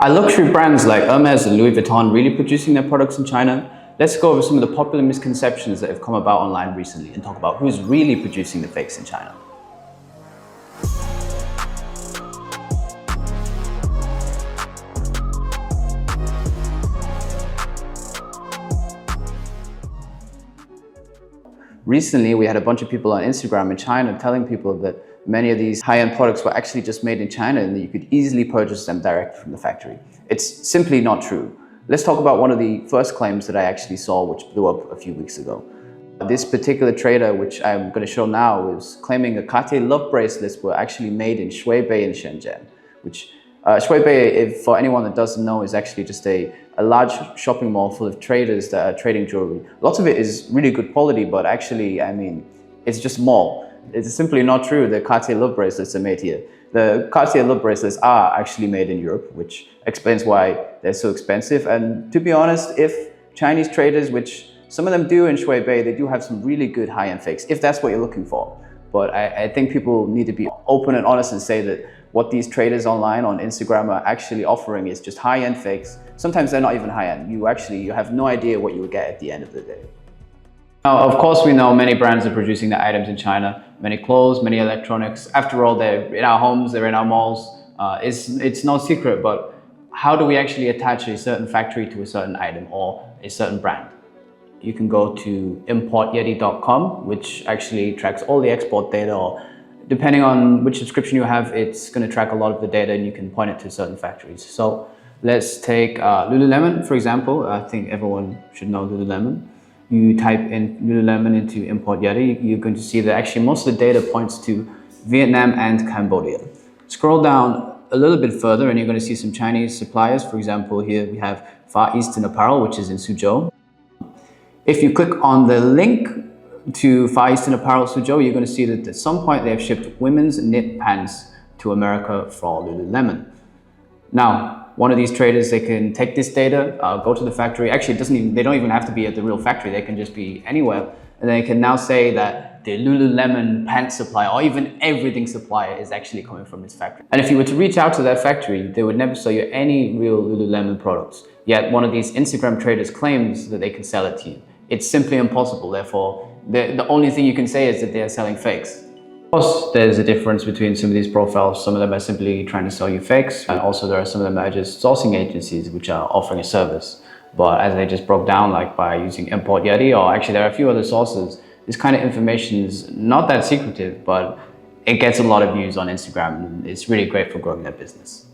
Are luxury brands like Hermes and Louis Vuitton really producing their products in China? Let's go over some of the popular misconceptions that have come about online recently and talk about who's really producing the fakes in China. Recently, we had a bunch of people on Instagram in China telling people that many of these high-end products were actually just made in China and that you could easily purchase them direct from the factory. It's simply not true. Let's talk about one of the first claims that I actually saw, which blew up a few weeks ago. This particular trader, which I'm going to show now, was claiming the Cartier love bracelets were actually made in Shuibei in Shenzhen, which Shuibei, for anyone that doesn't know, is actually just a large shopping mall full of traders that are trading jewelry. Lots of it is really good quality, but actually, I mean, it's just a mall. It's simply not true that Cartier love bracelets are made here. The Cartier love bracelets are actually made in Europe, which explains why they're so expensive. And to be honest, if Chinese traders, which some of them do in Shuibei, they do have some really good high-end fakes, if that's what you're looking for. But I think people need to be open and honest and say that what these traders online on Instagram are actually offering is just high-end fakes. Sometimes they're not even high-end. You have no idea what you will get at the end of the day. Now, of course, we know many brands are producing their items in China. Many clothes, many electronics. After all, they're in our homes, they're in our malls. It's no secret, but how do we actually attach a certain factory to a certain item or a certain brand? You can go to importyeti.com, which actually tracks all the export data, or depending on which subscription you have, it's going to track a lot of the data and you can point it to certain factories. So let's take Lululemon, for example. I think everyone should know Lululemon. You type in Lululemon into Import Yeti, you're going to see that actually most of the data points to Vietnam and Cambodia. Scroll down a little bit further and you're going to see some Chinese suppliers. For example, here we have Far Eastern Apparel, which is in Suzhou. If you click on the link to Far Eastern Apparel Suzhou, you're going to see that at some point they have shipped women's knit pants to America for Lululemon. Now, one of these traders, they can take this data, go to the factory. Actually, they don't even have to be at the real factory. They can just be anywhere. And they can now say that the Lululemon pants supplier or even everything supplier is actually coming from this factory. And if you were to reach out to that factory, they would never sell you any real Lululemon products. Yet one of these Instagram traders claims that they can sell it to you. It's simply impossible. Therefore, the only thing you can say is that they are selling fakes. Of course, there's a difference between some of these profiles. Some of them are simply trying to sell you fakes, and also there are some of them that are just sourcing agencies which are offering a service. But as I just broke down, like by using Import Yeti, or actually there are a few other sources, this kind of information is not that secretive, but it gets a lot of views on Instagram, and it's really great for growing their business.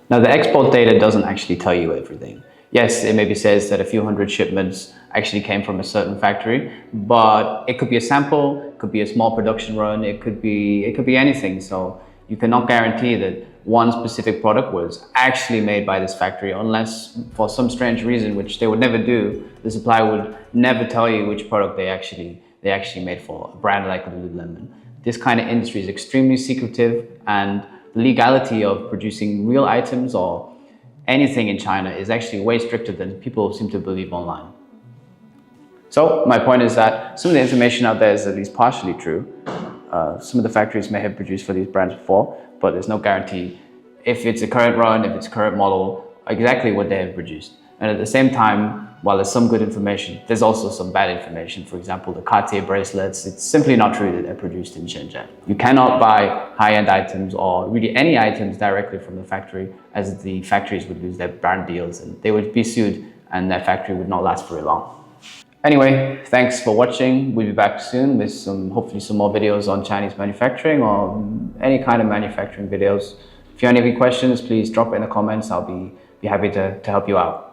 Now, the export data doesn't actually tell you everything. Yes, it maybe says that a few hundred shipments actually came from a certain factory, but it could be a sample, it could be a small production run, it could be anything. So you cannot guarantee that one specific product was actually made by this factory, unless for some strange reason, which they would never do, the supplier would never tell you which product they actually made for a brand like Lululemon. This kind of industry is extremely secretive, and the legality of producing real items or anything in China is actually way stricter than people seem to believe online. So my point is that some of the information out there is at least partially true. Some of the factories may have produced for these brands before, but there's no guarantee if it's a current run, if it's a current model, exactly what they have produced. And at the same time, while there's some good information, there's also some bad information. For example, the Cartier bracelets, it's simply not true that they're produced in Shenzhen. You cannot buy high-end items or really any items directly from the factory, as the factories would lose their brand deals and they would be sued and that factory would not last very long. Anyway, thanks for watching. We'll be back soon with hopefully some more videos on Chinese manufacturing or any kind of manufacturing videos. If you have any questions, please drop it in the comments. I'll be happy to help you out.